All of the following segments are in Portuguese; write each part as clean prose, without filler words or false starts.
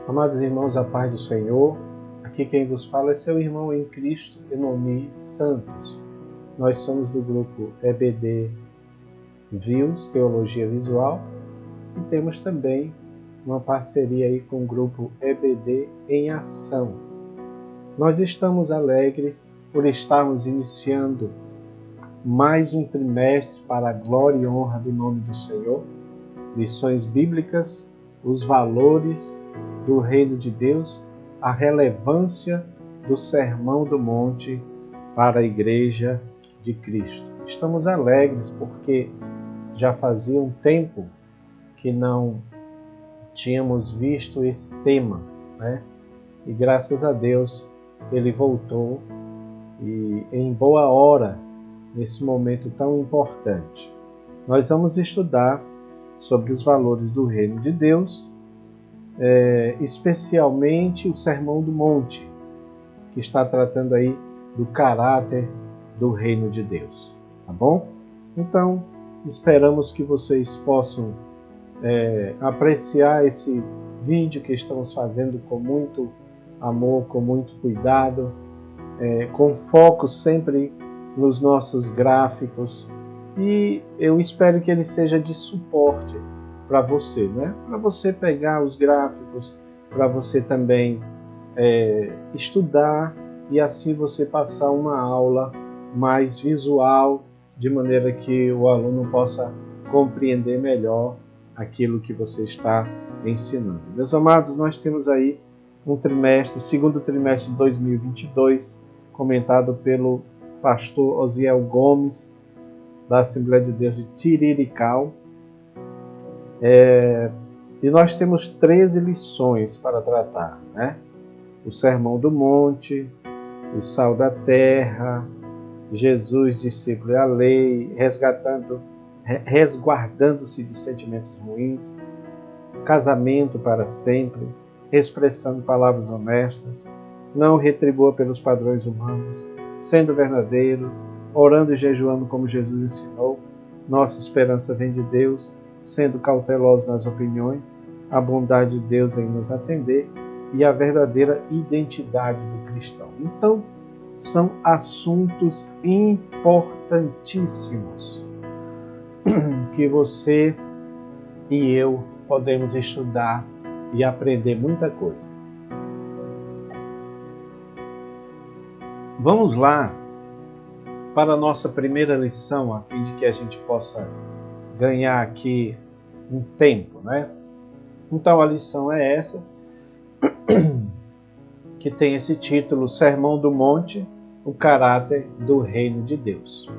Amados irmãos, a paz do Senhor. Aqui quem vos fala é seu irmão em Cristo, Enomi Santos. Nós somos do grupo EBD Views, Teologia Visual, e temos também uma parceria aí com o grupo EBD em Ação. Nós estamos alegres por estarmos iniciando mais um trimestre para a glória e honra do nome do Senhor, lições bíblicas, os valores do reino de Deus, a relevância do Sermão do Monte para a Igreja de Cristo. Estamos alegres porque já fazia um tempo que não tínhamos visto esse tema, né? E graças a Deus ele voltou e em boa hora, nesse momento tão importante. Nós vamos estudar sobre os valores do reino de Deus, especialmente o Sermão do Monte, que está tratando aí do caráter do reino de Deus, tá bom? Então, esperamos que vocês possam apreciar esse vídeo que estamos fazendo com muito amor, com muito cuidado, com foco sempre nos nossos gráficos, e eu espero que ele seja de suporte para você, né? Para você pegar os gráficos, para você também estudar e assim você passar uma aula mais visual, de maneira que o aluno possa compreender melhor aquilo que você está ensinando. Meus amados, nós temos aí um trimestre, segundo trimestre de 2022, comentado pelo pastor Osiel Gomes, da Assembleia de Deus de Tiriricau. E nós temos 13 lições para tratar, né? O Sermão do Monte, o Sal da Terra, Jesus, discípulo e a lei, resguardando-se de sentimentos ruins, casamento para sempre, expressando palavras honestas, não retribua pelos padrões humanos, sendo verdadeiro, orando e jejuando como Jesus ensinou, nossa esperança vem de Deus, sendo cautelosos nas opiniões, a bondade de Deus em nos atender e a verdadeira identidade do cristão. Então, são assuntos importantíssimos que você e eu podemos estudar e aprender muita coisa. Vamos lá para a nossa primeira lição, a fim de que a gente possa ganhar aqui um tempo, né? Então a lição é essa, que tem esse título, Sermão do Monte, o caráter do reino de Deus.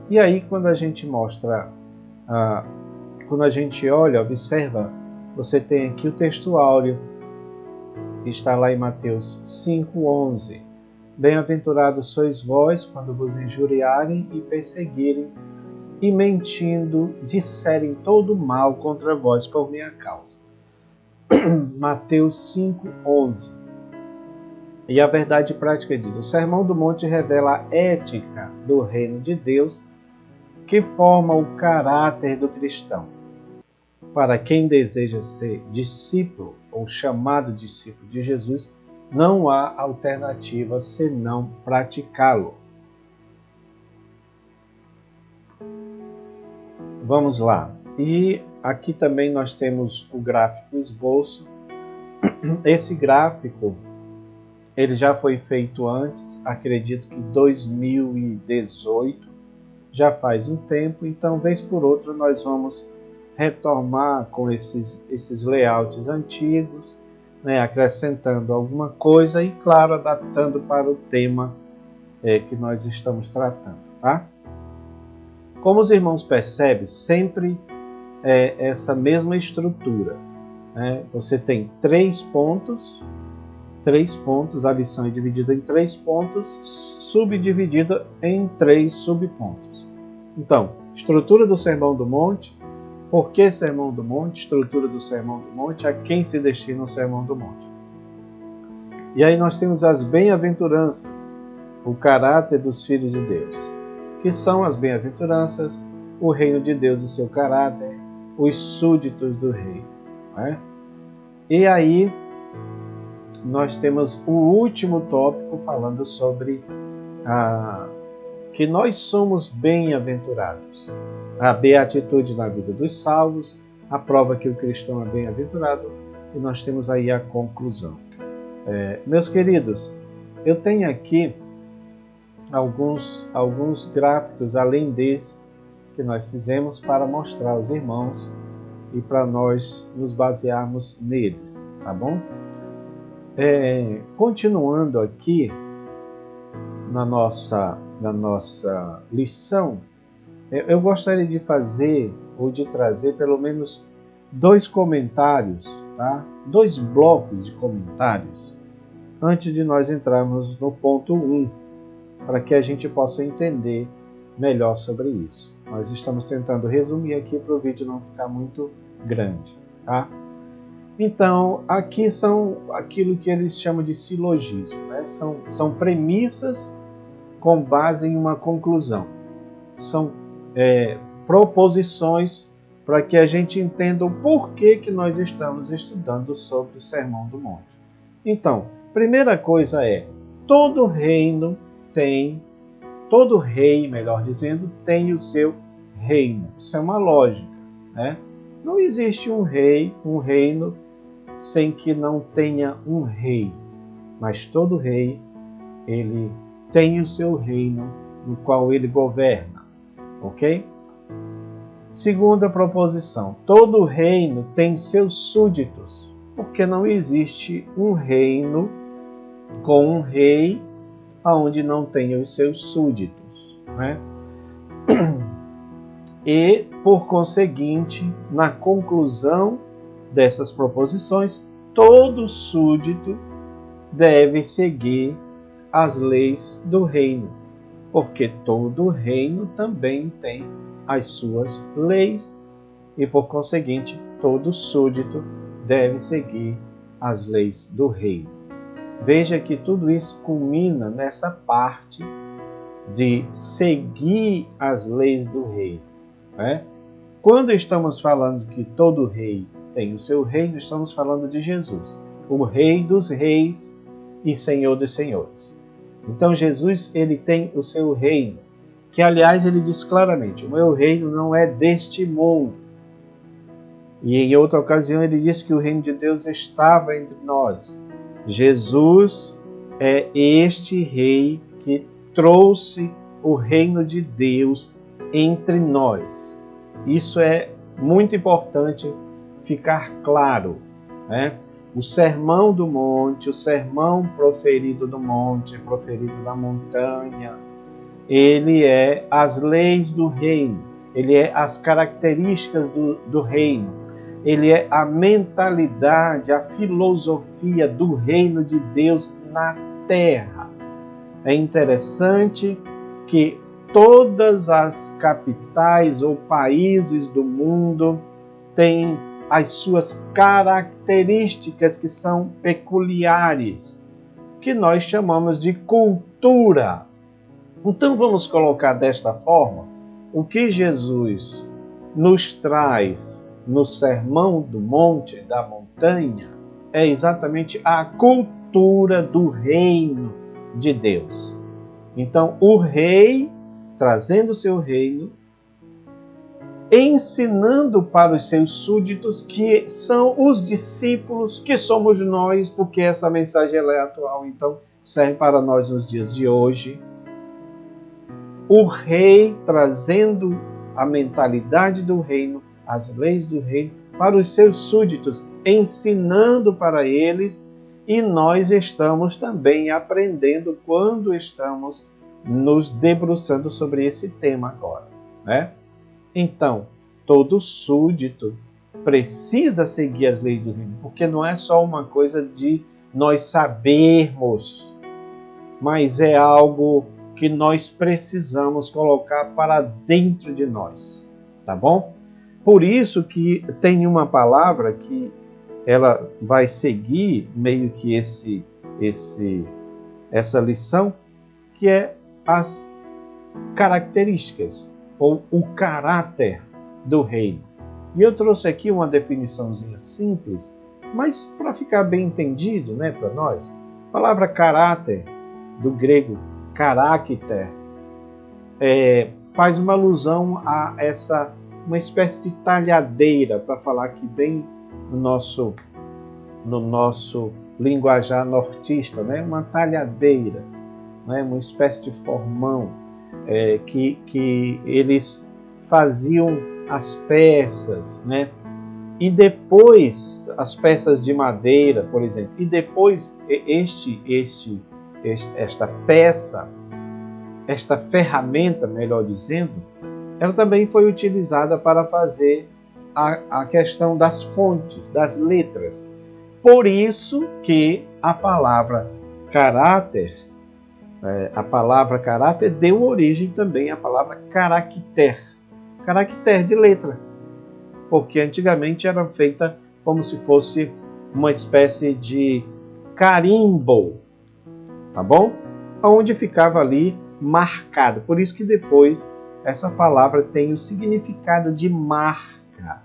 E aí quando a gente mostra, quando a gente olha, observa, você tem aqui o texto áureo, que está lá em Mateus 5:11. Bem-aventurados sois vós quando vos injuriarem e perseguirem, e mentindo disserem todo mal contra vós por minha causa. Mateus 5:11. E a verdade prática diz: o Sermão do Monte revela a ética do reino de Deus, que forma o caráter do cristão. Para quem deseja ser discípulo ou chamado discípulo de Jesus, não há alternativa senão praticá-lo. Vamos lá. E aqui também nós temos o gráfico esboço. Esse gráfico, ele já foi feito antes, acredito que 2018, já faz um tempo, então vez por outra nós vamos retomar com esses layouts antigos, né, acrescentando alguma coisa e, claro, adaptando para o tema que nós estamos tratando, tá? Como os irmãos percebem, sempre essa mesma estrutura, né? Você tem 3 pontos, a lição é dividida em 3 pontos, subdividida em 3 subpontos. Então, estrutura do Sermão do Monte. Por que Sermão do Monte? Estrutura do Sermão do Monte. A quem se destina o Sermão do Monte? E aí nós temos as bem-aventuranças, o caráter dos filhos de Deus, que são as bem-aventuranças, o reino de Deus e seu caráter, os súditos do rei, né? E aí nós temos o último tópico falando sobre que nós somos bem-aventurados. A beatitude na vida dos salvos, a prova que o cristão é bem-aventurado, e nós temos aí a conclusão. Meus queridos, eu tenho aqui alguns gráficos, além desse, que nós fizemos para mostrar aos irmãos e para nós nos basearmos neles, tá bom? Continuando aqui na nossa lição, eu gostaria de fazer ou de trazer pelo menos 2 comentários, tá? 2 blocos de comentários, antes de nós entrarmos no ponto 1, para que a gente possa entender melhor sobre isso. Nós estamos tentando resumir aqui para o vídeo não ficar muito grande, tá? Então, aqui são aquilo que eles chamam de silogismo, né? São premissas com base em uma conclusão. São proposições para que a gente entenda o porquê que nós estamos estudando sobre o Sermão do Monte. Então, primeira coisa todo rei, melhor dizendo, tem o seu reino. Isso é uma lógica, né? Não existe um reino sem que não tenha um rei. Mas todo rei, ele tem o seu reino no qual ele governa, ok? Segunda proposição, todo reino tem seus súditos, porque não existe um reino com um rei onde não tenha os seus súditos, né? E, por conseguinte, na conclusão dessas proposições, todo súdito deve seguir as leis do reino, porque todo reino também tem as suas leis e, por conseguinte, todo súdito deve seguir as leis do reino. Veja que tudo isso culmina nessa parte de seguir as leis do reino, né? Quando estamos falando que todo rei tem o seu reino, estamos falando de Jesus, o Rei dos Reis e Senhor dos Senhores. Então Jesus, ele tem o seu reino, que aliás ele diz claramente, o meu reino não é deste mundo. E em outra ocasião ele disse que o reino de Deus estava entre nós. Jesus é este rei que trouxe o reino de Deus entre nós. Isso é muito importante ficar claro, né? O sermão do monte, o sermão proferido do monte, proferido da montanha, ele é as leis do reino, ele é as características do reino, ele é a mentalidade, a filosofia do reino de Deus na terra. É interessante que todas as capitais ou países do mundo têm as suas características que são peculiares, que nós chamamos de cultura. Então vamos colocar desta forma, o que Jesus nos traz no Sermão do Monte, da montanha, é exatamente a cultura do reino de Deus. Então o rei, trazendo o seu reino, ensinando para os seus súditos, que são os discípulos, que somos nós, porque essa mensagem ela é atual, então serve para nós nos dias de hoje. O rei trazendo a mentalidade do reino, as leis do reino, para os seus súditos, ensinando para eles, e nós estamos também aprendendo quando estamos nos debruçando sobre esse tema agora, né? Então, todo súdito precisa seguir as leis do reino, porque não é só uma coisa de nós sabermos, mas é algo que nós precisamos colocar para dentro de nós, tá bom? Por isso que tem uma palavra que ela vai seguir meio que essa lição, que é as características ou o caráter do reino. E eu trouxe aqui uma definiçãozinha simples Mas para ficar bem entendido, né, para nós, a palavra caráter, do grego carácter, faz uma alusão a uma espécie de talhadeira, para falar aqui bem no nosso linguajar nortista, né? Uma talhadeira, né? Uma espécie de formão que eles faziam as peças, né? E depois as peças de madeira, por exemplo, e depois esta peça, esta ferramenta, melhor dizendo, ela também foi utilizada para fazer a questão das fontes, das letras. Por isso que a palavra caráter deu origem também à palavra caractere de letra, porque antigamente era feita como se fosse uma espécie de carimbo, tá bom? Onde ficava ali marcado. Por isso que depois essa palavra tem o significado de marca.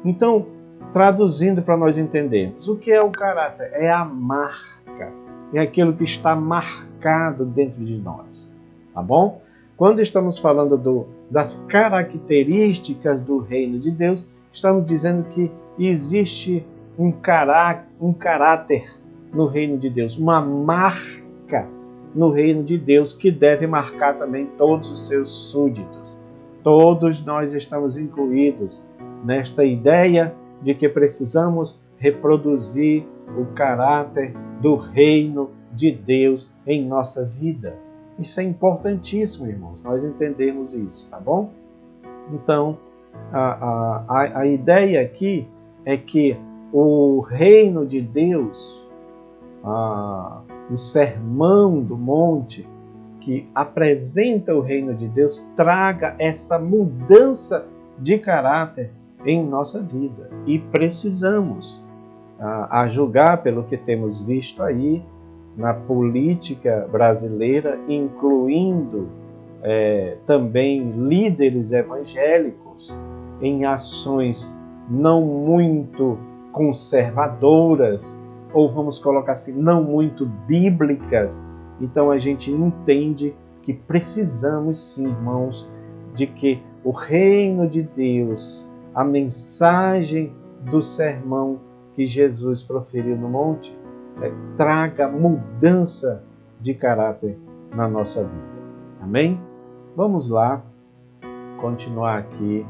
Então, traduzindo para nós entendermos, o que é o caráter? É a marca, é aquilo que está marcado dentro de nós, tá bom? Quando estamos falando das características do reino de Deus, estamos dizendo que existe um caráter no reino de Deus, uma marca no reino de Deus que deve marcar também todos os seus súditos. Todos nós estamos incluídos nesta ideia de que precisamos reproduzir o caráter do reino de Deus em nossa vida. Isso é importantíssimo, irmãos, nós entendemos isso, tá bom? Então, a ideia aqui é que o reino de Deus, o Sermão do Monte, que apresenta o reino de Deus, traga essa mudança de caráter em nossa vida. E precisamos, a julgar pelo que temos visto aí na política brasileira, incluindo também líderes evangélicos em ações não muito conservadoras, ou vamos colocar assim, não muito bíblicas. Então a gente entende que precisamos sim, irmãos, de que o reino de Deus, a mensagem do sermão que Jesus proferiu no monte, traga mudança de caráter na nossa vida. Amém? Vamos lá continuar aqui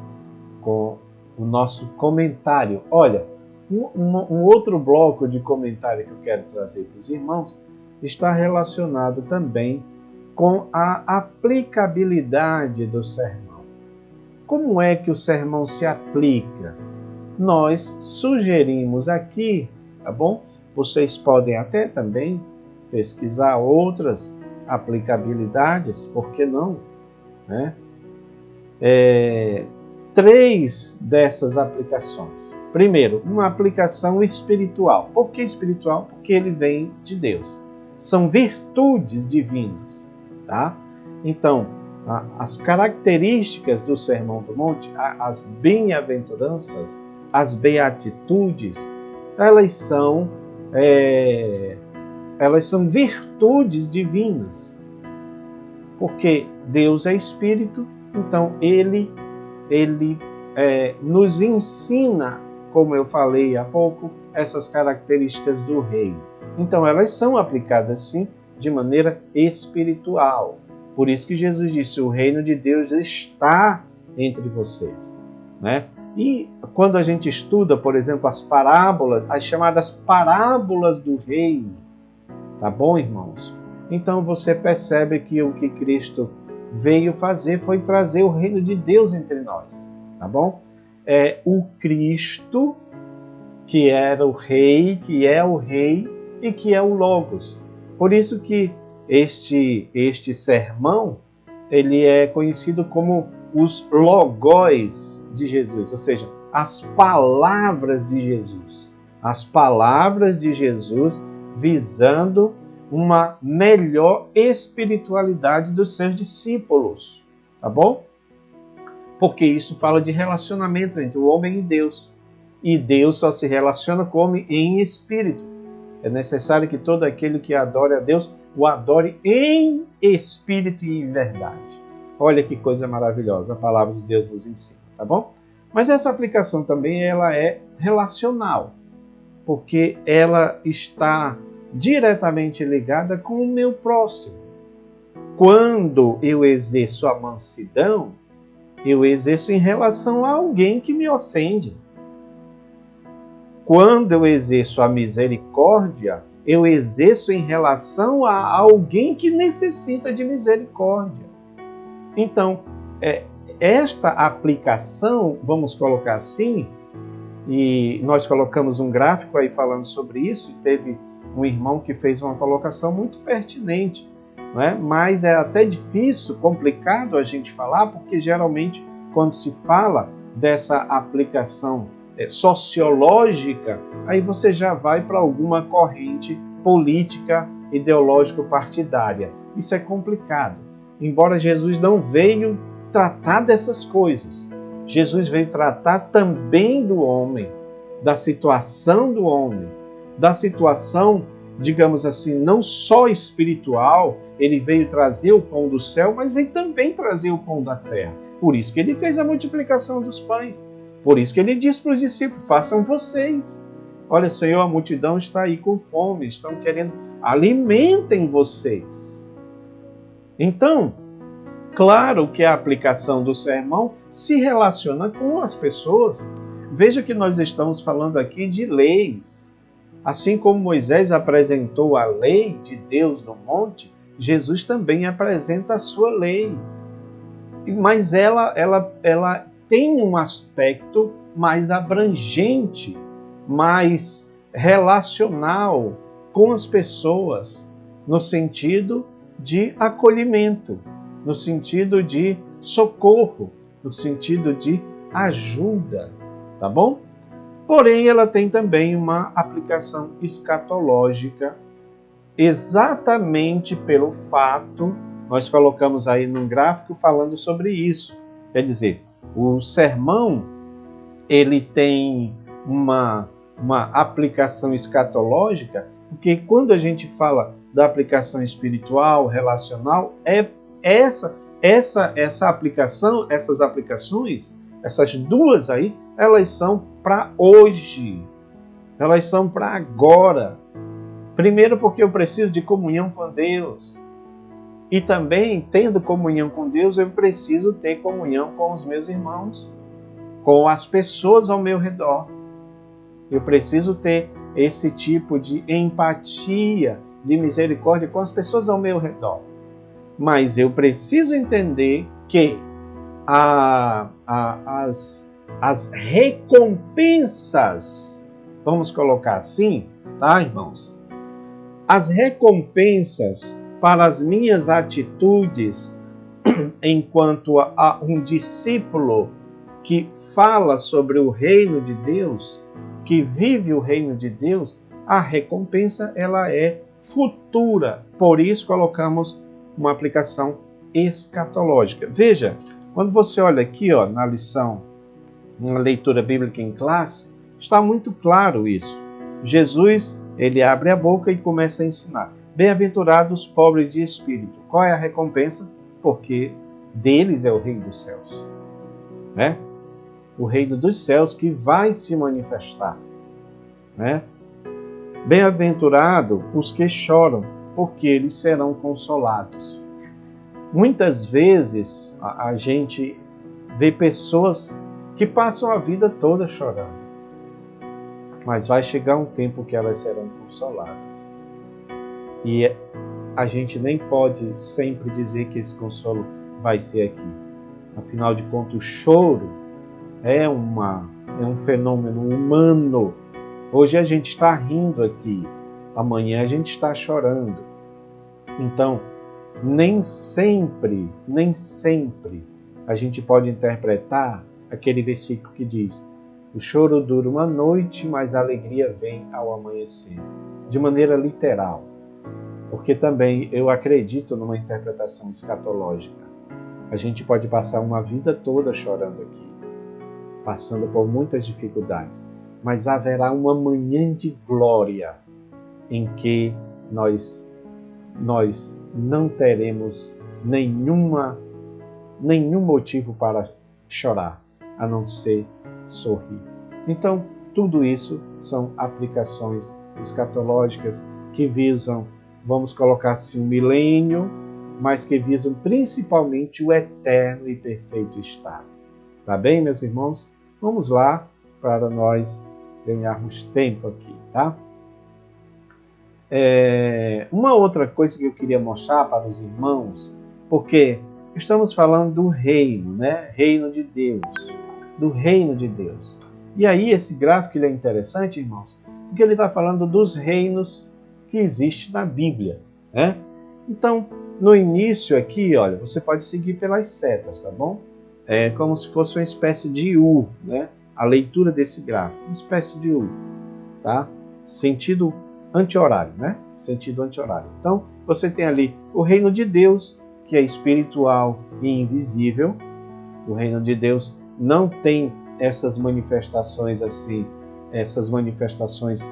com o nosso comentário. Olha, um outro bloco de comentário que eu quero trazer para os irmãos está relacionado também com a aplicabilidade do sermão. Como é que o sermão se aplica? Nós sugerimos aqui, tá bom? Vocês podem até também pesquisar outras aplicabilidades, por que não? Né? 3 dessas aplicações. Primeiro, uma aplicação espiritual. Por que espiritual? Porque ele vem de Deus. São virtudes divinas, tá? Então, as características do Sermão do Monte, as bem-aventuranças, as beatitudes, elas são virtudes divinas. Porque Deus é Espírito, então Ele nos ensina, como eu falei há pouco, essas características do reino. Então elas são aplicadas sim de maneira espiritual. Por isso que Jesus disse, o reino de Deus está entre vocês, né? E quando a gente estuda, por exemplo, as parábolas, as chamadas parábolas do reino, tá bom, irmãos? Então você percebe que o que Cristo veio fazer foi trazer o reino de Deus entre nós, tá bom? O Cristo, que era o Rei, que é o Rei e que é o Logos. Por isso que este sermão, ele é conhecido como os logóis de Jesus, ou seja, as palavras de Jesus. As palavras de Jesus visando uma melhor espiritualidade dos seus discípulos, tá bom? Porque isso fala de relacionamento entre o homem e Deus. E Deus só se relaciona com o homem em espírito. É necessário que todo aquele que adore a Deus o adore em espírito e em verdade. Olha que coisa maravilhosa, a palavra de Deus nos ensina, tá bom? Mas essa aplicação também ela é relacional, porque ela está diretamente ligada com o meu próximo. Quando eu exerço a mansidão, eu exerço em relação a alguém que me ofende. Quando eu exerço a misericórdia, eu exerço em relação a alguém que necessita de misericórdia. Então, esta aplicação, vamos colocar assim, e nós colocamos um gráfico aí falando sobre isso, e teve um irmão que fez uma colocação muito pertinente, não é? Mas é até difícil, complicado a gente falar, porque geralmente quando se fala dessa aplicação sociológica, aí você já vai para alguma corrente política, ideológico-partidária. Isso é complicado. Embora Jesus não veio tratar dessas coisas, Jesus veio tratar também do homem, da situação do homem, da situação, digamos assim, não só espiritual. Ele veio trazer o pão do céu, mas veio também trazer o pão da terra. Por isso que ele fez a multiplicação dos pães. Por isso que ele disse para os discípulos: façam vocês. Olha, Senhor, a multidão está aí com fome, estão querendo, alimentem vocês. Então, claro que a aplicação do sermão se relaciona com as pessoas. Veja que nós estamos falando aqui de leis. Assim como Moisés apresentou a lei de Deus no monte, Jesus também apresenta a sua lei. Mas ela tem um aspecto mais abrangente, mais relacional com as pessoas, no sentido de acolhimento, no sentido de socorro, no sentido de ajuda, tá bom? Porém, ela tem também uma aplicação escatológica, exatamente pelo fato, nós colocamos aí num gráfico falando sobre isso. Quer dizer, o sermão, ele tem uma aplicação escatológica, porque quando a gente fala da aplicação espiritual, relacional, essa aplicação, essas aplicações, essas duas aí, elas são para hoje, elas são para agora. Primeiro porque eu preciso de comunhão com Deus. E também, tendo comunhão com Deus, eu preciso ter comunhão com os meus irmãos, com as pessoas ao meu redor. Eu preciso ter esse tipo de empatia, de misericórdia com as pessoas ao meu redor. Mas eu preciso entender que as recompensas, vamos colocar assim, tá, irmãos? As recompensas para as minhas atitudes enquanto a um discípulo que fala sobre o reino de Deus, que vive o reino de Deus, a recompensa ela é futura. Por isso colocamos uma aplicação escatológica. Veja, quando você olha aqui, na lição, na leitura bíblica em classe, está muito claro isso. Jesus, ele abre a boca e começa a ensinar. Bem-aventurados os pobres de espírito. Qual é a recompensa? Porque deles é o reino dos céus. Né? O reino dos céus que vai se manifestar. Né? Bem-aventurado os que choram, porque eles serão consolados. Muitas vezes a gente vê pessoas que passam a vida toda chorando. Mas vai chegar um tempo que elas serão consoladas. E a gente nem pode sempre dizer que esse consolo vai ser aqui. Afinal de contas, o choro é um fenômeno humano. Hoje a gente está rindo aqui, amanhã a gente está chorando. Então, nem sempre a gente pode interpretar aquele versículo que diz: o choro dura uma noite, mas a alegria vem ao amanhecer. De maneira literal. Porque também eu acredito numa interpretação escatológica. A gente pode passar uma vida toda chorando aqui, passando por muitas dificuldades. mas haverá uma manhã de glória em que nós não teremos nenhum motivo para chorar, a não ser sorrir. Então, tudo isso são aplicações escatológicas que visam, vamos colocar assim, um milênio, mas que visam principalmente o eterno e perfeito estado. Tá bem, meus irmãos? Vamos lá para nós ganharmos tempo aqui, tá? Uma outra coisa que eu queria mostrar para os irmãos, porque estamos falando do reino, né? Reino de Deus, do reino de Deus. E aí esse gráfico ele é interessante, irmãos, porque ele está falando dos reinos que existem na Bíblia, né? Então, no início aqui, olha, você pode seguir pelas setas, tá bom? É como se fosse uma espécie de U, né? A leitura desse gráfico, uma espécie de U, tá? Sentido anti-horário, né? Sentido anti-horário. Então, você tem ali o reino de Deus, que é espiritual e invisível. O reino de Deus não tem essas manifestações assim, essas manifestações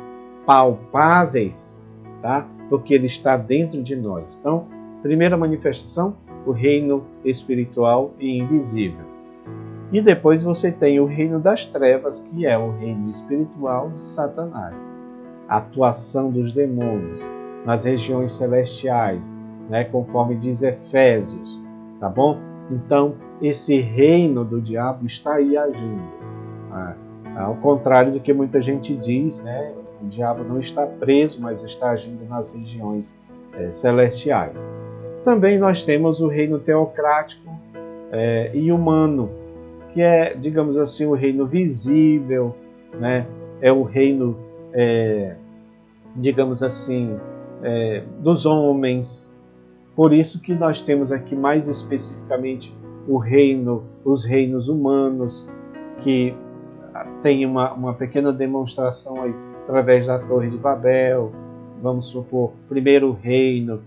palpáveis, tá? Porque ele está dentro de nós. Então, primeira manifestação, o reino espiritual e invisível. E depois você tem o reino das trevas, que é o reino espiritual de Satanás. A atuação dos demônios nas regiões celestiais, né, conforme diz Efésios, tá bom? Então, esse reino do diabo está aí agindo. Ao contrário do que muita gente diz, né, o diabo não está preso, mas está agindo nas regiões celestiais. Também nós temos o reino teocrático e humano, que é, digamos assim, o reino visível, né? É o reino, digamos assim, dos homens. Por isso que nós temos aqui mais especificamente os reinos humanos, que tem uma pequena demonstração aí através da Torre de Babel. Vamos supor, primeiro reino,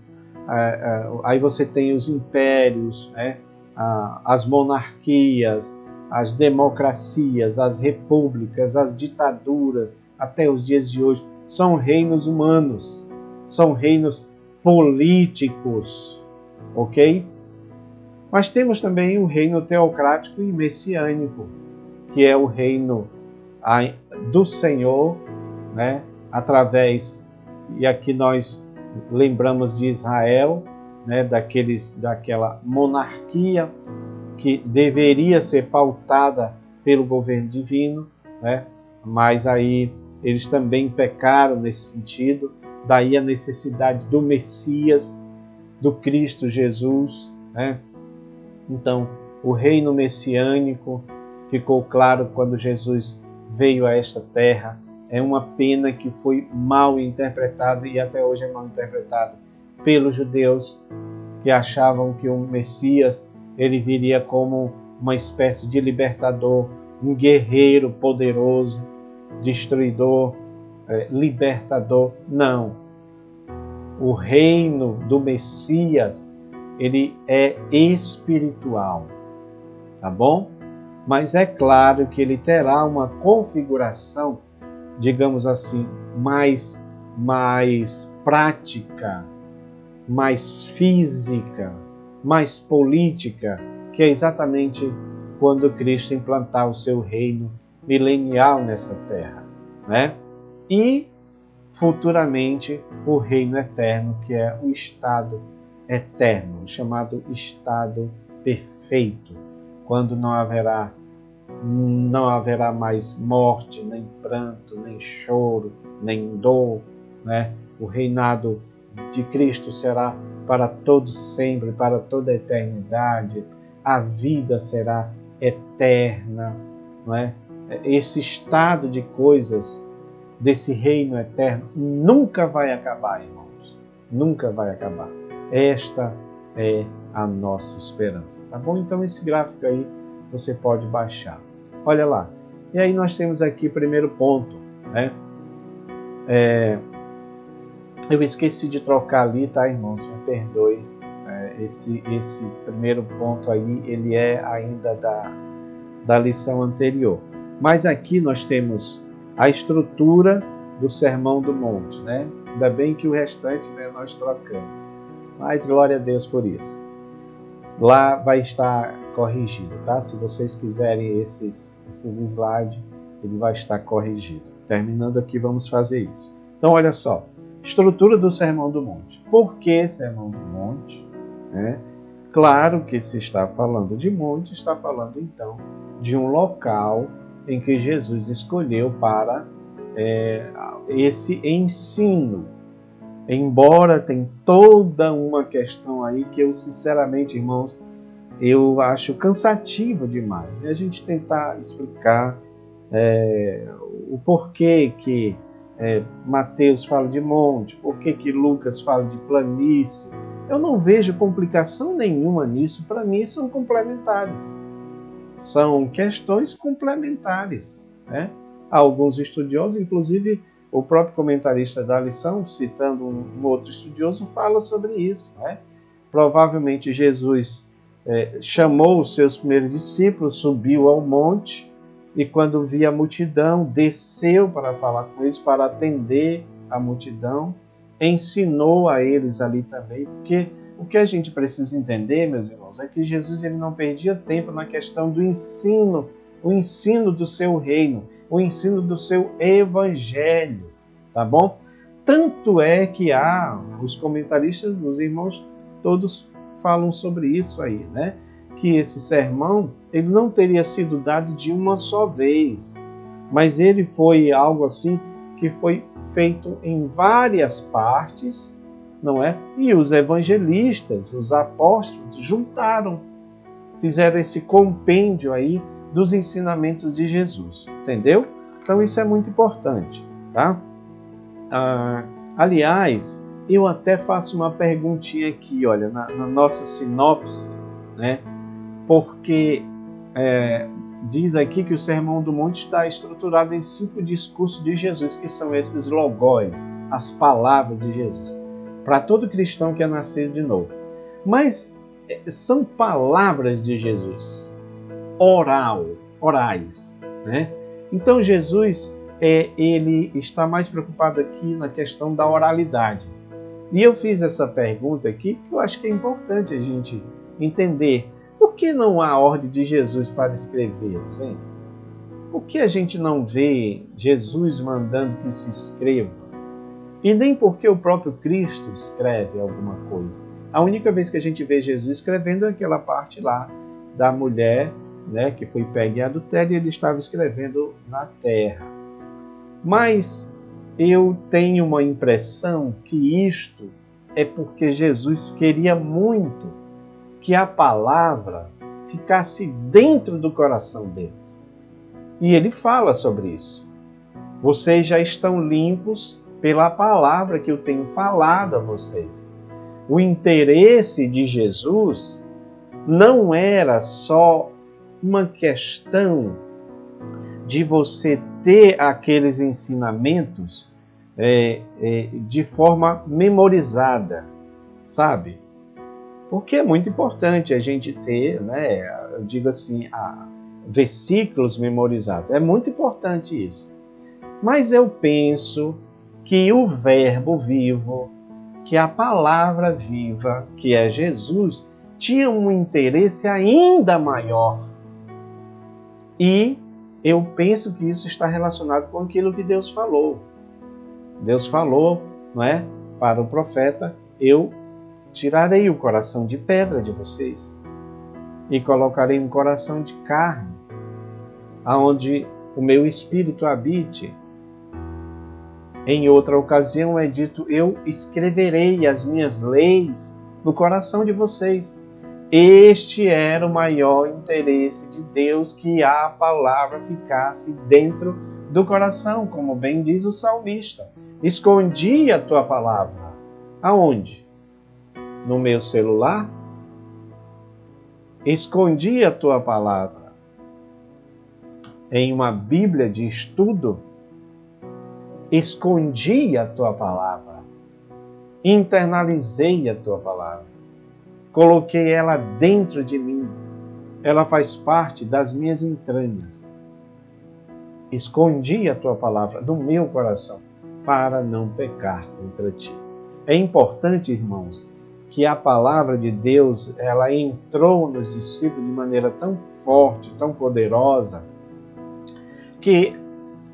aí você tem os impérios, né? As monarquias, as democracias, as repúblicas, as ditaduras, até os dias de hoje, são reinos humanos, são reinos políticos, ok? Mas temos também o reino teocrático e messiânico, que é o reino do Senhor, né? Através, e aqui nós lembramos de Israel, né? Daquela monarquia que deveria ser pautada pelo governo divino, né? Mas aí eles também pecaram nesse sentido, daí a necessidade do Messias, do Cristo Jesus, né? Então, o reino messiânico ficou claro quando Jesus veio a esta terra. É uma pena que foi mal interpretado e até hoje é mal interpretado pelos judeus, que achavam que o Messias ele viria como uma espécie de libertador, um guerreiro poderoso, destruidor, libertador. Não. O reino do Messias, ele é espiritual, tá bom? Mas é claro que ele terá uma configuração, digamos assim, mais prática, mais física, mais política, que é exatamente quando Cristo implantar o seu reino milenial nessa terra, né? E futuramente o reino eterno, que é o estado eterno, chamado estado perfeito, quando não haverá mais morte, nem pranto, nem choro, nem dor, né? O reinado de Cristo será para todo sempre, para toda a eternidade. A vida será eterna, não é? Esse estado de coisas desse reino eterno nunca vai acabar, irmãos. Nunca vai acabar. Esta é a nossa esperança, tá bom? Então esse gráfico aí você pode baixar. Olha lá. E aí nós temos aqui o primeiro ponto, né? Eu esqueci de trocar ali, tá, irmãos? Me perdoe. Esse primeiro ponto aí, ele é ainda da lição anterior. Mas aqui nós temos a estrutura do Sermão do Monte, né? Ainda bem que o restante, né, nós trocamos. Mas glória a Deus por isso. Lá vai estar corrigido, tá? Se vocês quiserem esses slides, ele vai estar corrigido. Terminando aqui, vamos fazer isso. Então, olha só. Estrutura do Sermão do Monte. Por que Sermão do Monte? Claro que se está falando de monte, está falando então de um local em que Jesus escolheu para esse ensino. Embora tem toda uma questão aí que eu, sinceramente, irmãos, eu acho cansativa demais. A gente tentar explicar o porquê que Mateus fala de monte, porquê que Lucas fala de planície. Eu não vejo complicação nenhuma nisso. Para mim, são complementares. São questões complementares, né? Alguns estudiosos, inclusive o próprio comentarista da lição, citando um outro estudioso, fala sobre isso, né? Provavelmente Jesus chamou os seus primeiros discípulos, subiu ao monte e quando via a multidão, desceu para falar com eles, para atender a multidão, ensinou a eles ali também, porque o que a gente precisa entender, meus irmãos, é que Jesus ele não perdia tempo na questão do ensino, o ensino do seu reino, o ensino do seu evangelho, tá bom? Tanto é que os comentaristas, os irmãos, todos falam sobre isso aí, né? Que esse sermão, ele não teria sido dado de uma só vez, mas ele foi algo assim que foi feito em várias partes, não é? E os evangelistas, os apóstolos, juntaram, fizeram esse compêndio aí dos ensinamentos de Jesus, entendeu? Então isso é muito importante, tá? Aliás, eu até faço uma perguntinha aqui, olha, na nossa sinopse, né? Porque diz aqui que o Sermão do Monte está estruturado em 5 discursos de Jesus, que são esses logóis, as palavras de Jesus, para todo cristão que é nascido de novo. Mas são palavras de Jesus, orais, né? Então Jesus, ele está mais preocupado aqui na questão da oralidade. E eu fiz essa pergunta aqui, que eu acho que é importante a gente entender. Por que não há ordem de Jesus para escrevermos, hein? Por que a gente não vê Jesus mandando que se escreva? E nem porque o próprio Cristo escreve alguma coisa. A única vez que a gente vê Jesus escrevendo é aquela parte lá da mulher, né, que foi pega em adultério, e ele estava escrevendo na terra. Mas eu tenho uma impressão que isto é porque Jesus queria muito que a palavra ficasse dentro do coração deles. E ele fala sobre isso. Vocês já estão limpos pela palavra que eu tenho falado a vocês. O interesse de Jesus não era só uma questão de você ter aqueles ensinamentos de forma memorizada, sabe? Porque é muito importante a gente ter, né, eu digo assim, versículos memorizados. É muito importante isso. Mas eu penso que o verbo vivo, que a palavra viva, que é Jesus, tinha um interesse ainda maior. E eu penso que isso está relacionado com aquilo que Deus falou. Deus falou, não é, para o profeta, eu tirarei o coração de pedra de vocês e colocarei um coração de carne, aonde o meu espírito habite. Em outra ocasião é dito, eu escreverei as minhas leis no coração de vocês. Este era o maior interesse de Deus, que a palavra ficasse dentro do coração, como bem diz o salmista. Escondi a tua palavra. Aonde? No meu celular? Escondi a tua palavra em uma Bíblia de estudo? Escondi a tua palavra. Internalizei a tua palavra. Coloquei ela dentro de mim. Ela faz parte das minhas entranhas. escondi a tua palavra no meu coração para não pecar contra ti. É importante, irmãos, que a palavra de Deus, ela entrou nos discípulos de maneira tão forte, tão poderosa, que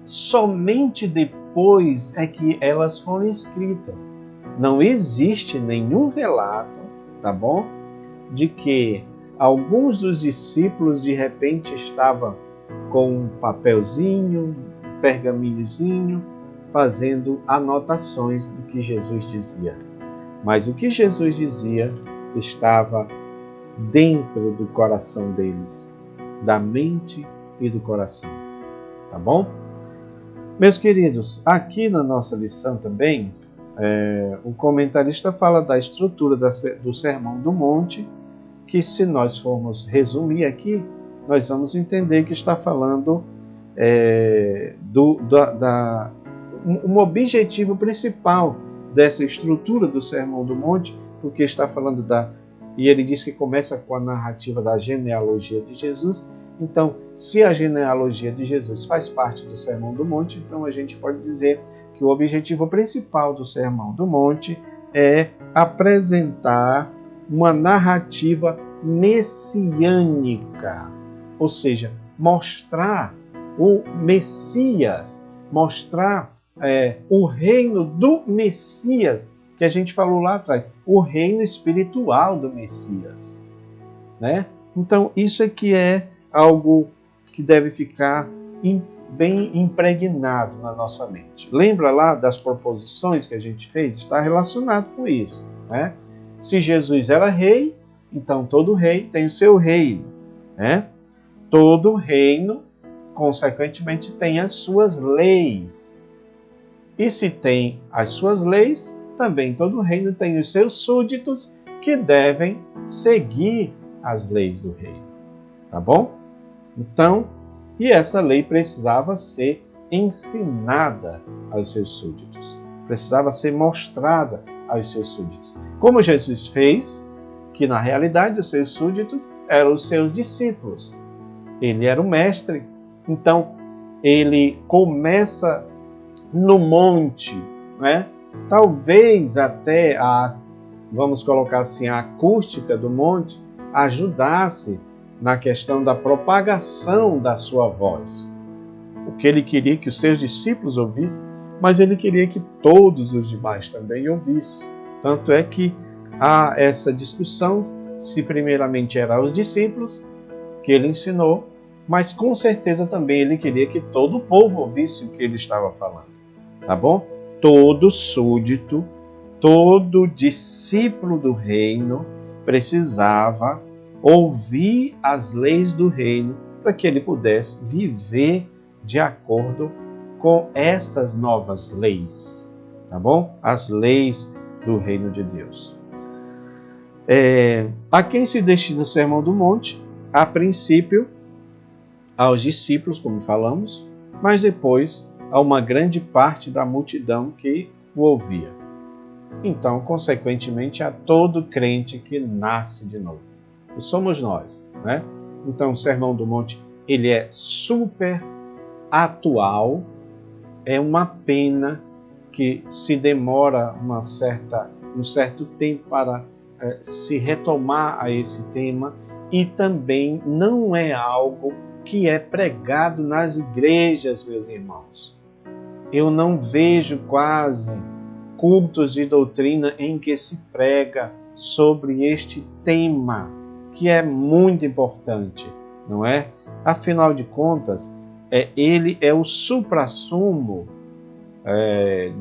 somente depois é que elas foram escritas. Não existe nenhum relato, tá bom? De que alguns dos discípulos de repente estavam com um papelzinho, um pergaminhozinho, fazendo anotações do que Jesus dizia. Mas o que Jesus dizia estava dentro do coração deles, da mente e do coração. Tá bom? Meus queridos, aqui na nossa lição também, o comentarista fala da estrutura do Sermão do Monte, que se nós formos resumir aqui, nós vamos entender que está falando um objetivo principal dessa estrutura do Sermão do Monte, porque está falando e ele diz que começa com a narrativa da genealogia de Jesus. Então, se a genealogia de Jesus faz parte do Sermão do Monte, então a gente pode dizer que o objetivo principal do Sermão do Monte é apresentar uma narrativa messiânica, ou seja, mostrar o Messias, mostrar o reino do Messias, que a gente falou lá atrás, o reino espiritual do Messias, né? Então, isso aqui é algo que deve ficar bem impregnado na nossa mente. Lembra lá das proposições que a gente fez? Está relacionado com isso, né? Se Jesus era rei, então todo rei tem o seu reino, né? Todo reino, consequentemente, tem as suas leis. E se tem as suas leis, também todo reino tem os seus súditos que devem seguir as leis do reino. Tá bom? Então, e essa lei precisava ser ensinada aos seus súditos. Precisava ser mostrada aos seus súditos. Como Jesus fez, que na realidade os seus súditos eram os seus discípulos. Ele era o mestre. Então, ele começa no monte, né? Talvez até vamos colocar assim, a acústica do monte ajudasse na questão da propagação da sua voz. O que ele queria que os seus discípulos ouvissem, mas ele queria que todos os demais também ouvissem. Tanto é que há essa discussão se primeiramente eram os discípulos que ele ensinou, mas com certeza também ele queria que todo o povo ouvisse o que ele estava falando. Tá bom? Todo súdito, todo discípulo do reino precisava ouvir as leis do reino para que ele pudesse viver de acordo com essas novas leis. Tá bom? As leis do reino de Deus. A quem se destina o Sermão do Monte? A princípio, aos discípulos, como falamos, mas depois a uma grande parte da multidão que o ouvia. Então, consequentemente, a todo crente que nasce de novo. E somos nós, né? Então, o Sermão do Monte, ele é super atual. É uma pena que se demora um certo tempo para se retomar a esse tema, e também não é algo que é pregado nas igrejas, meus irmãos. Eu não vejo quase cultos de doutrina em que se prega sobre este tema, que é muito importante, não é? Afinal de contas, ele é o suprassumo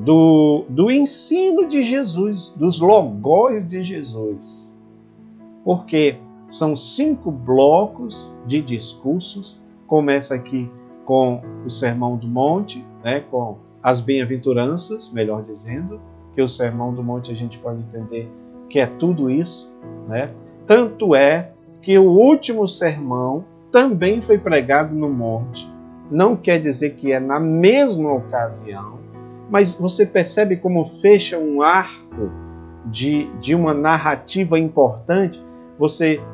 do ensino de Jesus, dos logos de Jesus. Porque são 5 blocos de discursos. Começa aqui com o Sermão do Monte, né, com as bem-aventuranças, melhor dizendo, que o Sermão do Monte a gente pode entender que é tudo isso, né? Tanto é que o último sermão também foi pregado no monte. Não quer dizer que é na mesma ocasião, mas você percebe como fecha um arco de uma narrativa importante.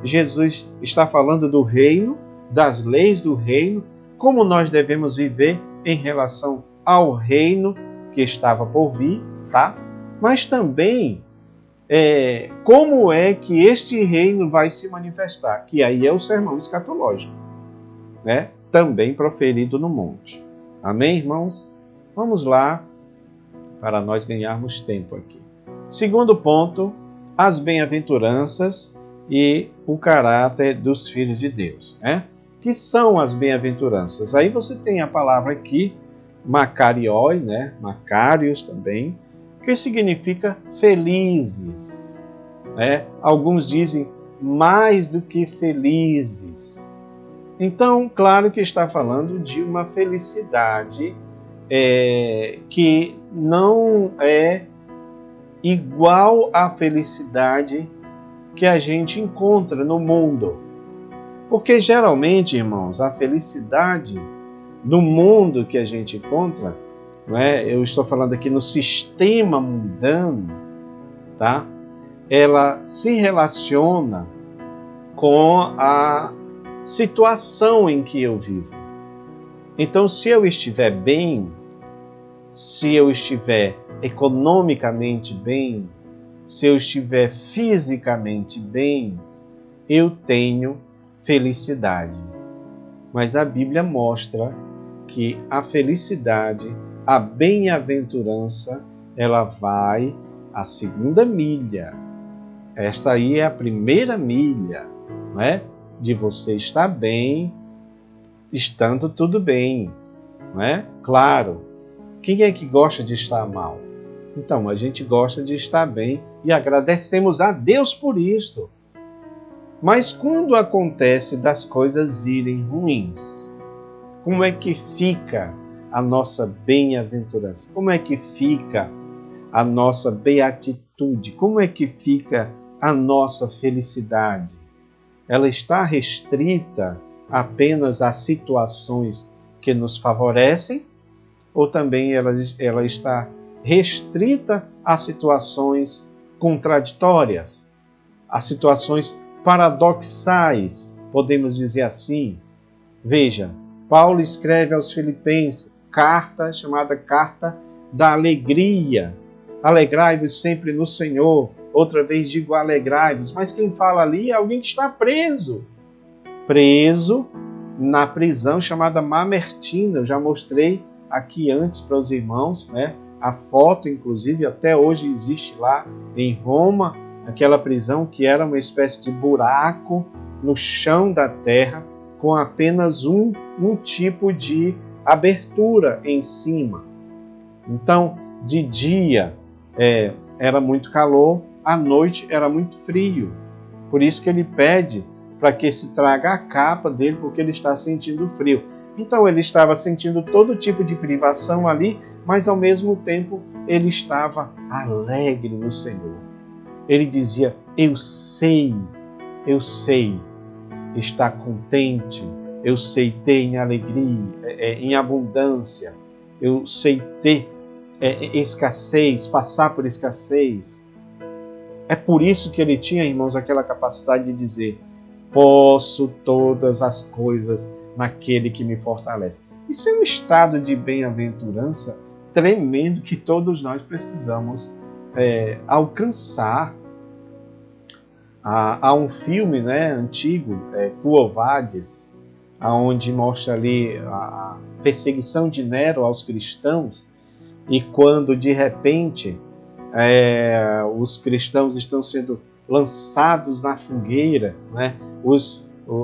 Jesus está falando do reino, das leis do reino, como nós devemos viver em relação ao reino que estava por vir, tá? Mas também como é que este reino vai se manifestar, que aí é o sermão escatológico, né? Também proferido no monte. Amém, irmãos? Vamos lá, para nós ganharmos tempo aqui. Segundo ponto, as bem-aventuranças e o caráter dos filhos de Deus, né? Que são as bem-aventuranças? Aí você tem a palavra aqui, Macarioi, né? Macários também, que significa felizes, né? Alguns dizem mais do que felizes. Então, claro que está falando de uma felicidade que não é igual à felicidade que a gente encontra no mundo. Porque geralmente, irmãos, a felicidade no mundo que a gente encontra, eu estou falando aqui no sistema mundano, tá? Ela se relaciona com a situação em que eu vivo. Então, se eu estiver bem, se eu estiver economicamente bem, se eu estiver fisicamente bem, eu tenho felicidade. Mas a Bíblia mostra que a felicidade, a bem-aventurança, ela vai à segunda milha. Esta aí é a primeira milha, não é? De você estar bem, estando tudo bem, não é? Claro, quem é que gosta de estar mal? Então, a gente gosta de estar bem e agradecemos a Deus por isso. Mas quando acontece das coisas irem ruins, como é que fica a nossa bem-aventurança? Como é que fica a nossa beatitude? Como é que fica a nossa felicidade? Ela está restrita apenas a situações que nos favorecem? Ou também ela está restrita a situações contraditórias, a situações paradoxais, podemos dizer assim? Veja, Paulo escreve aos Filipenses, carta chamada Carta da Alegria. Alegrai-vos sempre no Senhor. Outra vez digo alegrai-vos. Mas quem fala ali é alguém que está preso. Preso na prisão chamada Mamertina. Eu já mostrei aqui antes para os irmãos, né? A foto, inclusive, até hoje existe lá em Roma, aquela prisão que era uma espécie de buraco no chão da terra, com apenas um tipo de abertura em cima. Então, de dia era muito calor, à noite era muito frio. Por isso que ele pede para que se traga a capa dele, porque ele está sentindo frio. Então ele estava sentindo todo tipo de privação ali, mas ao mesmo tempo ele estava alegre no Senhor. Ele dizia, eu sei estar contente, eu sei ter em alegria, em abundância, eu sei ter escassez, passar por escassez. É por isso que ele tinha, irmãos, aquela capacidade de dizer, posso todas as coisas naquele que me fortalece. Isso é um estado de bem-aventurança tremendo que todos nós precisamos alcançar. Há um filme antigo, Quo Vadis, onde mostra ali a perseguição de Nero aos cristãos, e quando de repente os cristãos estão sendo lançados na fogueira,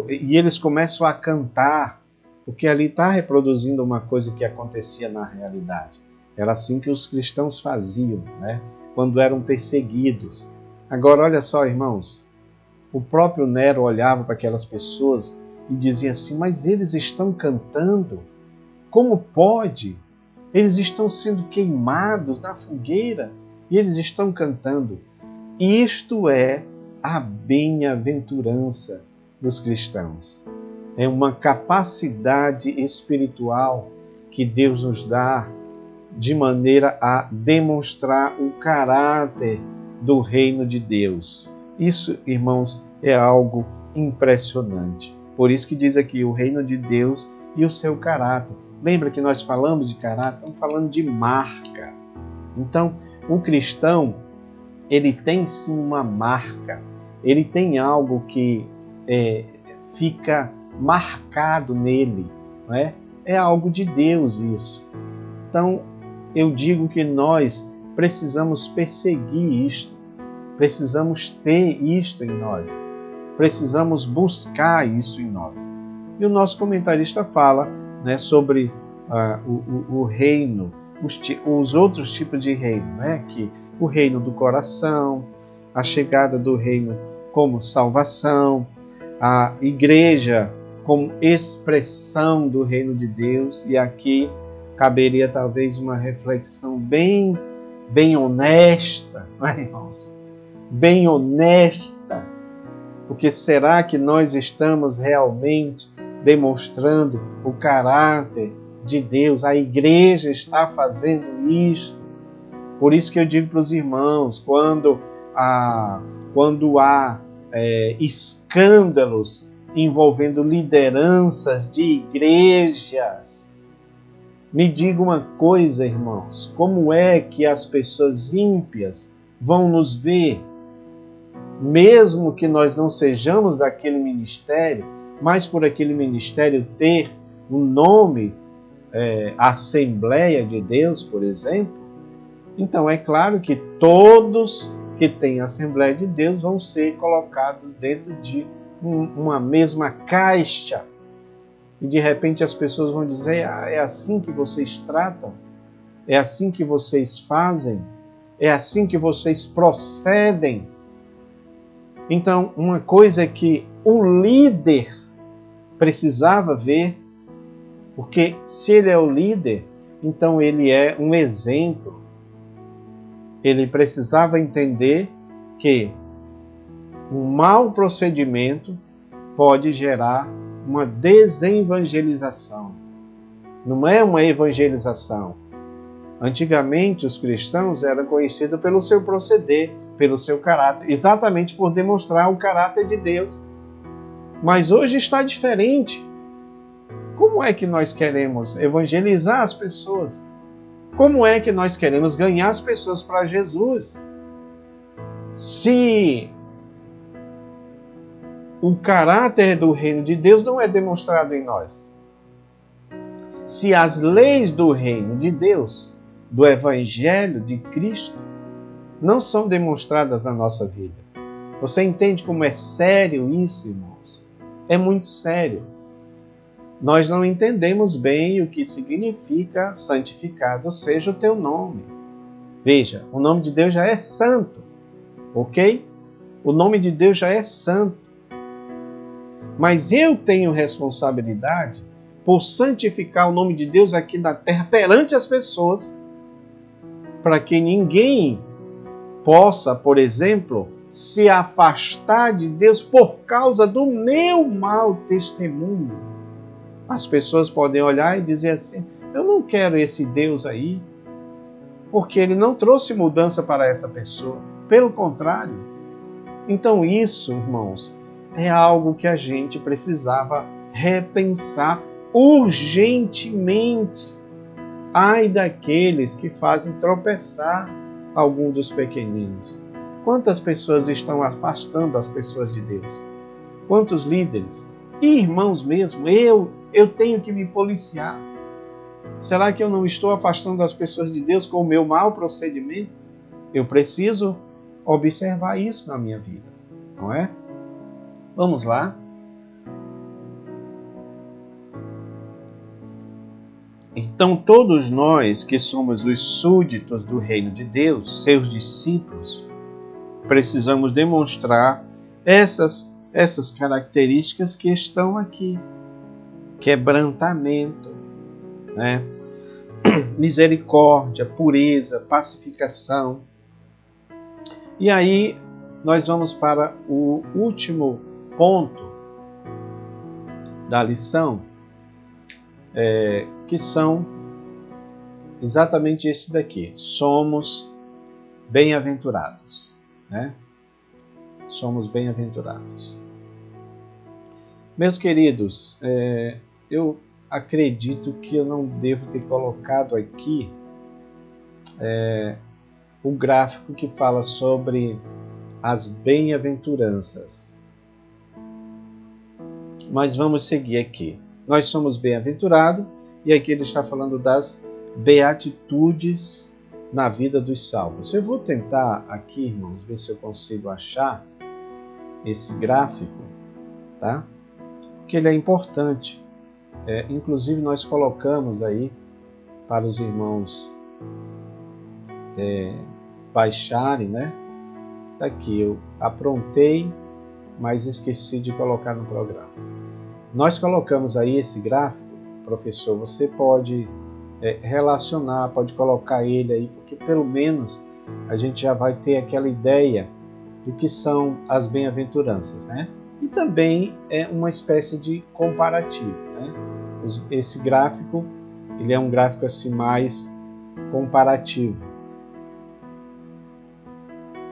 e eles começam a cantar, porque ali está reproduzindo uma coisa que acontecia na realidade. Era assim que os cristãos faziam, quando eram perseguidos. Agora, olha só, irmãos, o próprio Nero olhava para aquelas pessoas e dizia assim, mas eles estão cantando? Como pode? Eles estão sendo queimados na fogueira e eles estão cantando. Isto é a bem-aventurança dos cristãos. É uma capacidade espiritual que Deus nos dá de maneira a demonstrar o caráter do reino de Deus. Isso, irmãos, é algo impressionante. Por isso que diz aqui, o reino de Deus e o seu caráter. Lembra que nós falamos de caráter? Estamos falando de marca. Então, o cristão, ele tem sim uma marca. Ele tem algo que fica marcado nele. Não é? É algo de Deus isso. Então, eu digo que nós precisamos perseguir isto. Precisamos ter isto em nós. Precisamos buscar isso em nós. E o nosso comentarista fala, né, sobre o reino, os outros tipos de reino, né, que o reino do coração, a chegada do reino como salvação, a igreja como expressão do reino de Deus. E aqui caberia talvez uma reflexão bem honesta, não é, irmãos? Bem honesta. Porque será que nós estamos realmente demonstrando o caráter de Deus? A igreja está fazendo isto. Por isso que eu digo para os irmãos, quando há escândalos envolvendo lideranças de igrejas, me diga uma coisa, irmãos, como é que as pessoas ímpias vão nos ver? Mesmo que nós não sejamos daquele ministério, mas por aquele ministério ter o nome Assembleia de Deus, por exemplo, então é claro que todos que têm Assembleia de Deus vão ser colocados dentro de uma mesma caixa. E de repente as pessoas vão dizer: é assim que vocês tratam? É assim que vocês fazem? É assim que vocês procedem? Então, uma coisa é que o líder precisava ver, porque se ele é o líder, então ele é um exemplo. Ele precisava entender que um mau procedimento pode gerar uma desevangelização. Não é uma evangelização. Antigamente, os cristãos eram conhecidos pelo seu proceder, pelo seu caráter, exatamente por demonstrar o caráter de Deus. Mas hoje está diferente. Como é que nós queremos evangelizar as pessoas? Como é que nós queremos ganhar as pessoas para Jesus? Se o caráter do reino de Deus não é demonstrado em nós. Se as leis do reino de Deus, do Evangelho de Cristo, não são demonstradas na nossa vida. Você entende como é sério isso, irmãos? É muito sério. Nós não entendemos bem o que significa santificado seja o teu nome. Veja, o nome de Deus já é santo, ok? O nome de Deus já é santo. Mas eu tenho responsabilidade por santificar o nome de Deus aqui na terra perante as pessoas, para que ninguém possa, por exemplo, se afastar de Deus por causa do meu mau testemunho. As pessoas podem olhar e dizer assim: eu não quero esse Deus aí, porque ele não trouxe mudança para essa pessoa. Pelo contrário. Então isso, irmãos, é algo que a gente precisava repensar urgentemente. Ai daqueles que fazem tropeçar algum dos pequeninos. Quantas pessoas estão afastando as pessoas de Deus? Quantos líderes? E irmãos mesmo, eu tenho que me policiar. Será que eu não estou afastando as pessoas de Deus com o meu mau procedimento? Eu preciso observar isso na minha vida, não é? Vamos lá. Então, todos nós que somos os súditos do reino de Deus, seus discípulos, precisamos demonstrar essas características que estão aqui. Quebrantamento, né? Misericórdia, pureza, pacificação. E aí nós vamos para o último ponto da lição, que são exatamente esse daqui. Somos bem-aventurados, né? Somos bem-aventurados. Meus queridos, eu acredito que eu não devo ter colocado aqui o gráfico que fala sobre as bem-aventuranças. Mas vamos seguir aqui. Nós somos bem-aventurados, e aqui ele está falando das beatitudes na vida dos salvos. Eu vou tentar aqui, irmãos, ver se eu consigo achar esse gráfico, tá? Porque ele é importante. Inclusive nós colocamos aí para os irmãos baixarem, né? Tá aqui, eu aprontei, mas esqueci de colocar no programa. Nós colocamos aí esse gráfico, professor, você pode relacionar, pode colocar ele aí, porque pelo menos a gente já vai ter aquela ideia do que são as bem-aventuranças, né? E também é uma espécie de comparativo, né? Esse gráfico, ele é um gráfico assim mais comparativo.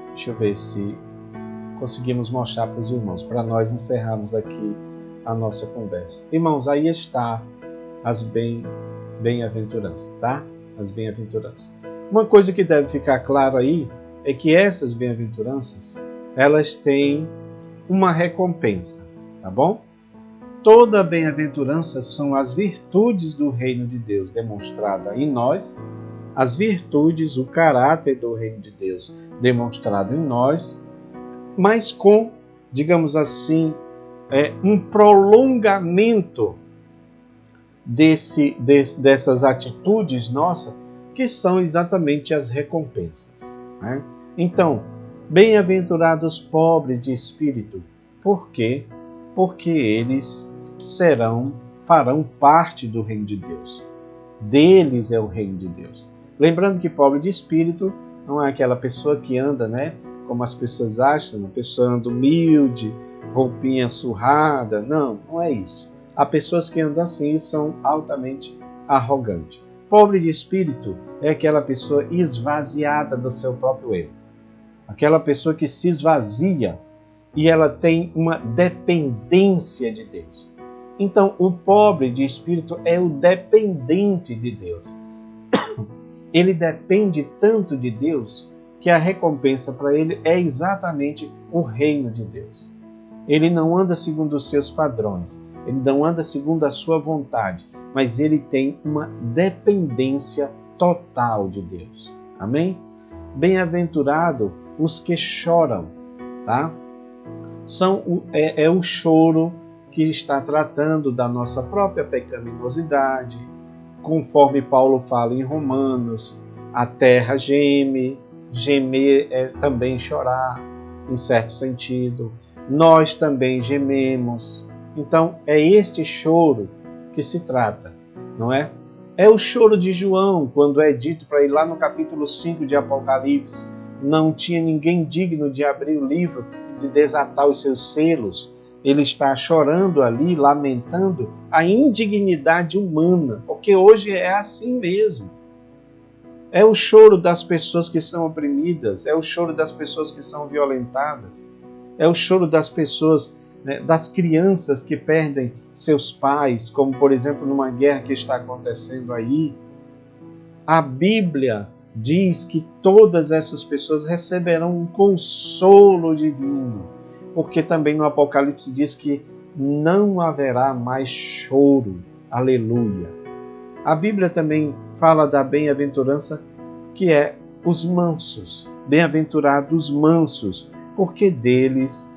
Deixa eu ver se conseguimos mostrar para os irmãos, para nós encerrarmos aqui a nossa conversa. Irmãos, aí está as bem-aventuranças, tá? As bem-aventuranças. Uma coisa que deve ficar claro aí é que essas bem-aventuranças, elas têm uma recompensa, tá bom? Toda bem-aventurança são as virtudes do reino de Deus demonstrada em nós, as virtudes, o caráter do reino de Deus demonstrado em nós, mas com, digamos assim, um prolongamento dessas atitudes nossas, que são exatamente as recompensas, né? Então, bem-aventurados pobres de espírito. Por quê? Porque eles farão parte do reino de Deus. Deles é o reino de Deus. Lembrando que pobre de espírito não é aquela pessoa que anda, né, como as pessoas acham, uma pessoa anda humilde, roupinha surrada. Não, não é isso. Há pessoas que andam assim e são altamente arrogantes. Pobre de espírito é aquela pessoa esvaziada do seu próprio eu. Aquela pessoa que se esvazia e ela tem uma dependência de Deus. Então, o pobre de espírito é o dependente de Deus. Ele depende tanto de Deus que a recompensa para ele é exatamente o reino de Deus. Ele não anda segundo os seus padrões, ele não anda segundo a sua vontade, mas ele tem uma dependência total de Deus. Amém? Bem-aventurado os que choram, tá? É o choro que está tratando da nossa própria pecaminosidade, conforme Paulo fala em Romanos, a terra geme, gemer é também chorar, em certo sentido. Nós também gememos. Então, é este choro que se trata, não é? É o choro de João, quando é dito para ele lá no capítulo 5 de Apocalipse, não tinha ninguém digno de abrir o livro e de desatar os seus selos. Ele está chorando ali, lamentando a indignidade humana, porque hoje é assim mesmo. É o choro das pessoas que são oprimidas, é o choro das pessoas que são violentadas, é o choro das pessoas, né, das crianças que perdem seus pais, como por exemplo numa guerra que está acontecendo aí. A Bíblia diz que todas essas pessoas receberão um consolo divino, porque também no Apocalipse diz que não haverá mais choro. Aleluia. A Bíblia também fala da bem-aventurança, que é os mansos. Bem-aventurados mansos, porque deles,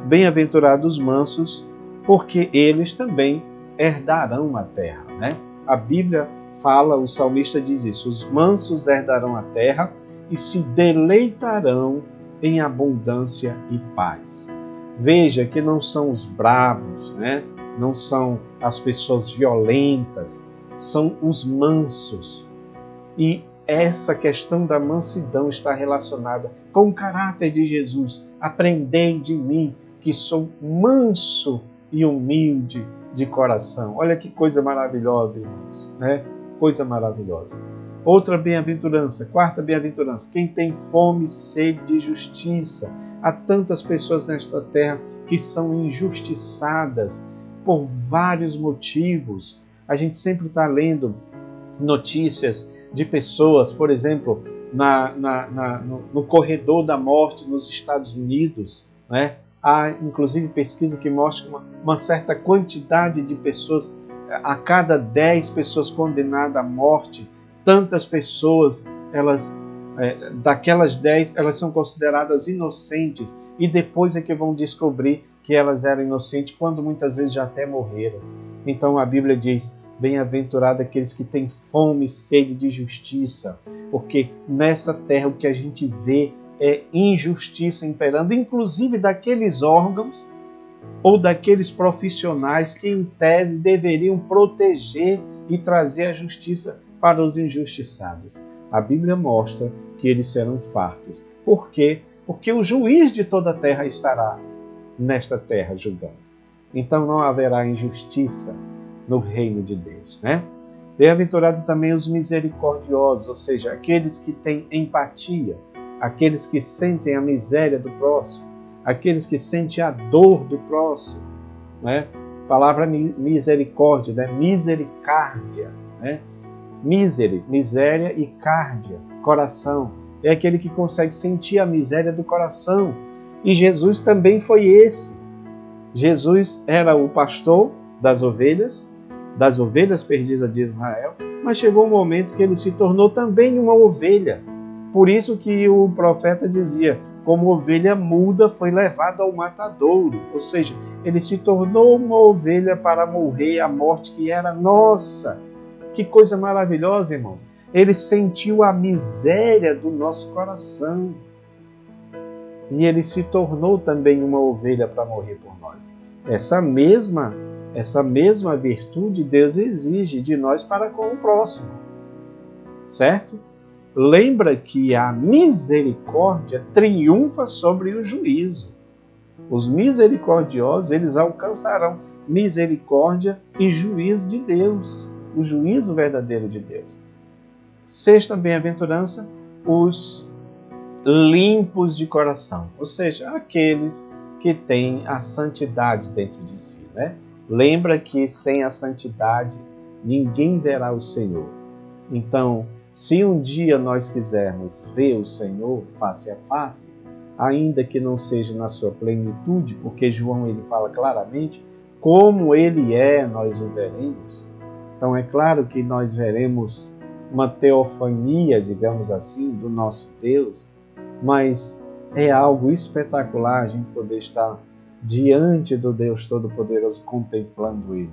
bem-aventurados mansos, porque eles também herdarão a terra, né? A Bíblia fala, o salmista diz isso, os mansos herdarão a terra e se deleitarão em abundância e paz. Veja que não são os bravos, né? Não são as pessoas violentas, são os mansos. E essa questão da mansidão está relacionada com o caráter de Jesus. Aprendei de mim, que sou manso e humilde de coração. Olha que coisa maravilhosa, irmãos, né? Coisa maravilhosa. Outra bem-aventurança, quarta bem-aventurança, quem tem fome e sede de justiça. Há tantas pessoas nesta terra que são injustiçadas por vários motivos. A gente sempre está lendo notícias de pessoas, por exemplo, no corredor da morte nos Estados Unidos, né? Há inclusive pesquisa que mostra uma certa quantidade de pessoas, a cada 10 pessoas condenadas à morte, tantas pessoas, daquelas 10, elas são consideradas inocentes e depois é que vão descobrir que elas eram inocentes, quando muitas vezes já até morreram. Então a Bíblia diz: bem-aventurado aqueles que têm fome e sede de justiça, porque nessa terra o que a gente vê é injustiça imperando, inclusive daqueles órgãos ou daqueles profissionais que, em tese, deveriam proteger e trazer a justiça para os injustiçados. A Bíblia mostra que eles serão fartos. Por quê? Porque o juiz de toda a terra estará nesta terra julgando. Então não haverá injustiça no reino de Deus, né? Bem-aventurado também os misericordiosos, ou seja, aqueles que têm empatia, aqueles que sentem a miséria do próximo, aqueles que sentem a dor do próximo, né? Palavra misericórdia, né? Misericárdia, né? Miséria e cárdia, coração. É aquele que consegue sentir a miséria do coração. E Jesus também foi esse. Jesus era o pastor das ovelhas perdidas de Israel, mas chegou um momento que ele se tornou também uma ovelha. Por isso que o profeta dizia: como ovelha muda foi levado ao matadouro. Ou seja, ele se tornou uma ovelha para morrer a morte que era nossa. Que coisa maravilhosa, irmãos. Ele sentiu a miséria do nosso coração. E ele se tornou também uma ovelha para morrer por nós. Essa mesma virtude Deus exige de nós para com o próximo. Certo? Lembra que a misericórdia triunfa sobre o juízo. Os misericordiosos, eles alcançarão misericórdia e juízo de Deus, o juízo verdadeiro de Deus. Sexta bem-aventurança, os limpos de coração, ou seja, aqueles que têm a santidade dentro de si, né? Lembra que sem a santidade ninguém verá o Senhor. Então, se um dia nós quisermos ver o Senhor face a face, ainda que não seja na sua plenitude, porque João ele fala claramente como ele é, nós o veremos. Então é claro que nós veremos uma teofania, digamos assim, do nosso Deus, mas é algo espetacular a gente poder estar diante do Deus Todo-Poderoso contemplando Ele.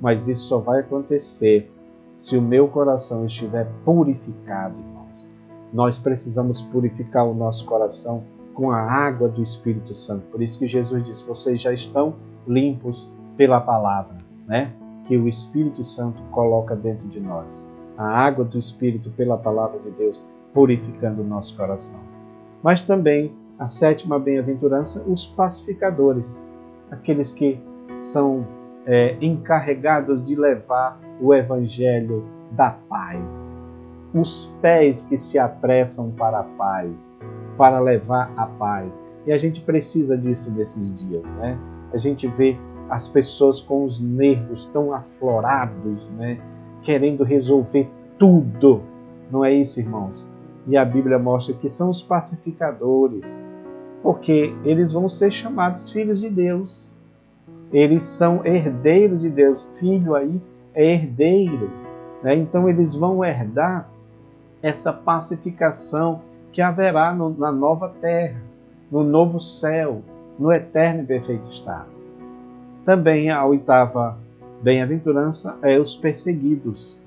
Mas isso só vai acontecer se o meu coração estiver purificado, irmãos. Nós precisamos purificar o nosso coração com a água do Espírito Santo. Por isso que Jesus disse: vocês já estão limpos pela palavra, né? Que o Espírito Santo coloca dentro de nós. A água do Espírito pela palavra de Deus, purificando o nosso coração. Mas também a sétima bem-aventurança, os pacificadores, aqueles que são encarregados de levar o evangelho da paz. Os pés que se apressam para a paz, para levar a paz. E a gente precisa disso nesses dias, né? A gente vê as pessoas com os nervos tão aflorados, né? Querendo resolver tudo. Não é isso, irmãos? E a Bíblia mostra que são os pacificadores, porque eles vão ser chamados filhos de Deus. Eles são herdeiros de Deus. Filho aí é herdeiro, né? Então eles vão herdar essa pacificação que haverá na nova terra, no novo céu, no eterno e perfeito estado. Também a oitava bem-aventurança é os perseguidos.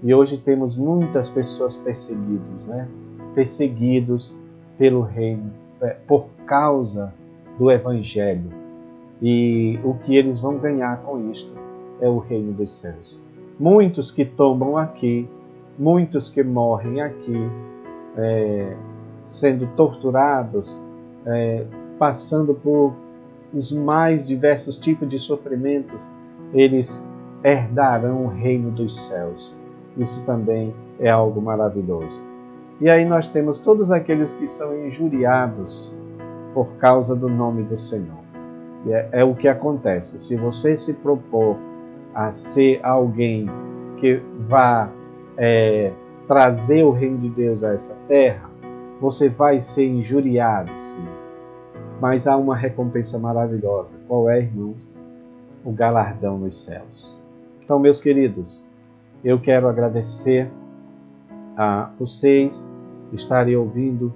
E hoje temos muitas pessoas perseguidas, né? Perseguidos pelo reino, por causa do evangelho. E o que eles vão ganhar com isto é o reino dos céus. Muitos que tombam aqui, muitos que morrem aqui, sendo torturados, passando por os mais diversos tipos de sofrimentos, eles herdarão o reino dos céus. Isso também é algo maravilhoso. E aí nós temos todos aqueles que são injuriados por causa do nome do Senhor. E é o que acontece. Se você se propor a ser alguém que vá trazer o reino de Deus a essa terra, você vai ser injuriado, sim. Mas há uma recompensa maravilhosa. Qual é, irmãos? O galardão nos céus. Então, meus queridos, eu quero agradecer a vocês estarem ouvindo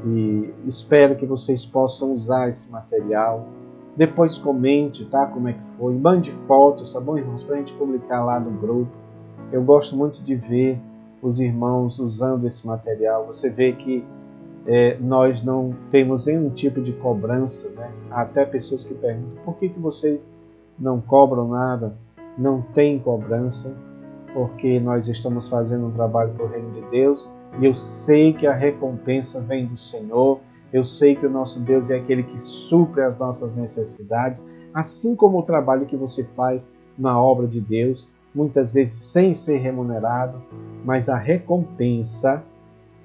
e espero que vocês possam usar esse material. Depois comente, tá? Como é que foi. Mande fotos, tá bom, irmãos? Para a gente publicar lá no grupo. Eu gosto muito de ver os irmãos usando esse material. Você vê que nós não temos nenhum tipo de cobrança, né? Há até pessoas que perguntam por que vocês não cobram nada. Não tem cobrança, porque nós estamos fazendo um trabalho para o reino de Deus e eu sei que a recompensa vem do Senhor. Eu sei que o nosso Deus é aquele que supre as nossas necessidades, assim como o trabalho que você faz na obra de Deus, muitas vezes sem ser remunerado, mas a recompensa,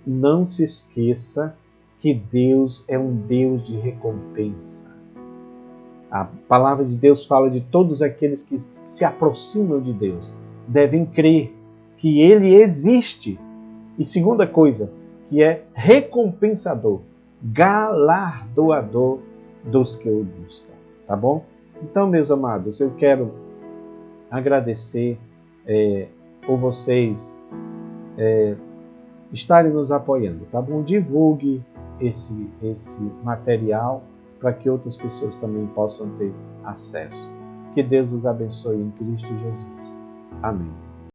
não se esqueça que Deus é um Deus de recompensa. A palavra de Deus fala de todos aqueles que se aproximam de Deus, devem crer que Ele existe. E segunda coisa, que é recompensador, galardoador dos que o buscam, tá bom? Então, meus amados, eu quero agradecer por vocês estarem nos apoiando, tá bom? Divulgue esse material para que outras pessoas também possam ter acesso. Que Deus os abençoe em Cristo Jesus. Amém.